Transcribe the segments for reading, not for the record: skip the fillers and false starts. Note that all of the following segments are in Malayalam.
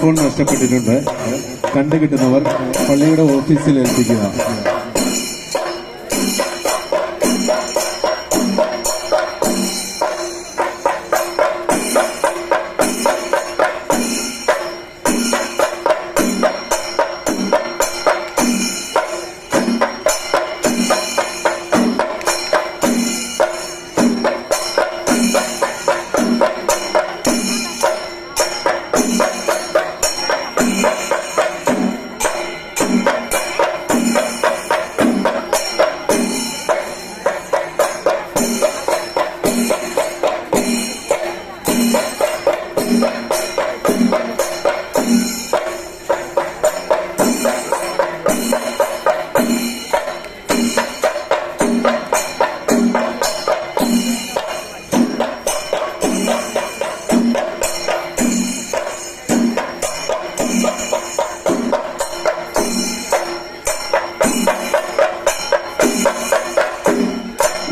ഫോൺ നഷ്ടപ്പെട്ടിട്ടുണ്ട്. കണ്ടുകിട്ടുന്നവർ പള്ളിയുടെ ഓഫീസിൽ ഏൽപ്പിക്കുക.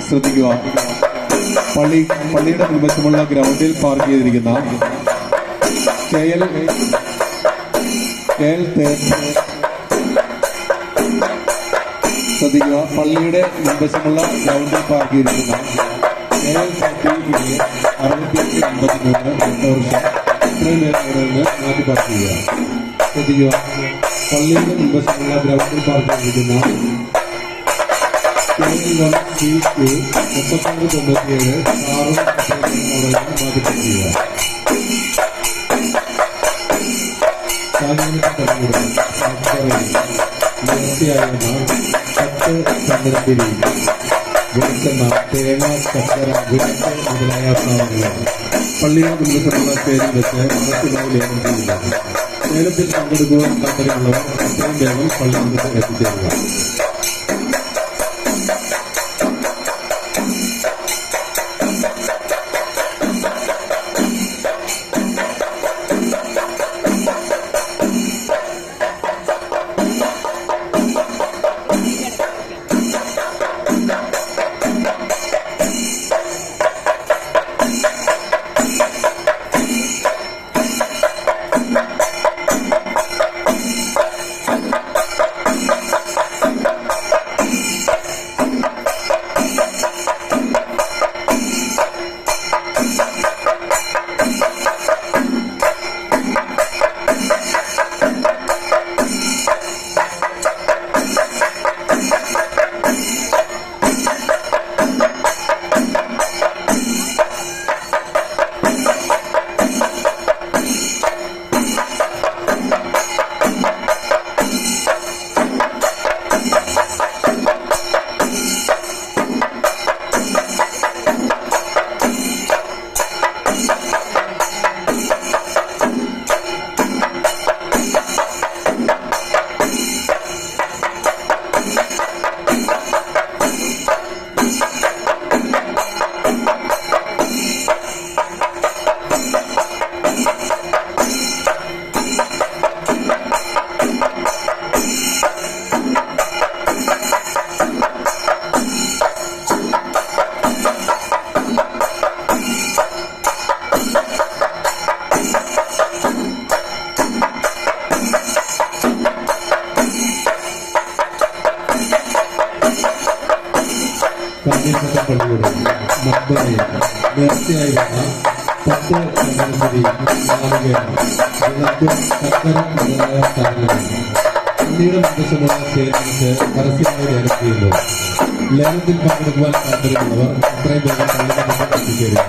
ശ്രദ്ധിക്കുക. പള്ളിയുടെ മുൻവശമുള്ള ഗ്രൗണ്ടിൽ പാർക്ക് ചെയ്തിരിക്കുന്ന KL ശ്രദ്ധിക്കുക. പള്ളിയുടെ മുൻവശമുള്ള ഗ്രൗണ്ടിൽ പാർക്ക് ചെയ്തിരിക്കുന്ന KL 6553 വർഷം ഇത്രയും പേര് നിന്ന് മാറ്റി പാർക്ക് ചെയ്യുക. ശ്രദ്ധിക്കുക. പള്ളിയുടെ മുൻവശമുള്ള ഗ്രൗണ്ടിൽ പാർക്ക് ചെയ്തിരിക്കുന്ന KL1CQ 3697 കാറും മാറ്റി ചെയ്യുക. കട്ട് ചന്ദ്രത്തിരി വെളിച്ചെണ്ണ തേങ്ങ ചക്കര വിളക്ക് മുതലായ സാധനങ്ങളാണ് പള്ളിയുടെ മുൻവശമുള്ള സ്റ്റേജിൽ വെച്ച് മനസ്സിലായി ലേലം ചെയ്യുക. ലേലത്തിൽ പങ്കെടുക്കുവാൻ താല്പര്യമുള്ളവർ എത്രയും വേഗം പള്ളി മുൻപ് എത്തിച്ചേരുക. പള്ളിയുടെ മക്ബറയിൽ നേർച്ചയായിരുന്ന 10 ചന്ദ്രശ്ശേരി നാളികേരം വിളക്കും ചക്കര മുതലായ സാധനങ്ങൾ പള്ളിയുടെ മുൻവശമുള്ള സ്റ്റേജിൽ പരസ്യമായി ലേലം ചെയ്യുന്നു. ലേലത്തിൽ പങ്കെടുക്കുവാൻ താല്പര്യമുള്ളവർ എത്രയും വേഗം പള്ളിയുടെ മുന്നിൽ എത്തിച്ചേരുക.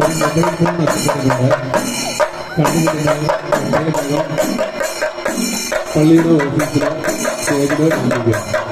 ഒരു മൊബൈൽ ഫോൺ നഷ്ടപ്പെട്ടിട്ടുണ്ട്. കണ്ടുകിട്ടുന്ന പള്ളിയുടെ ഓഫീസിലോ സ്റ്റേജിൽ ആരംഭിക്കുക.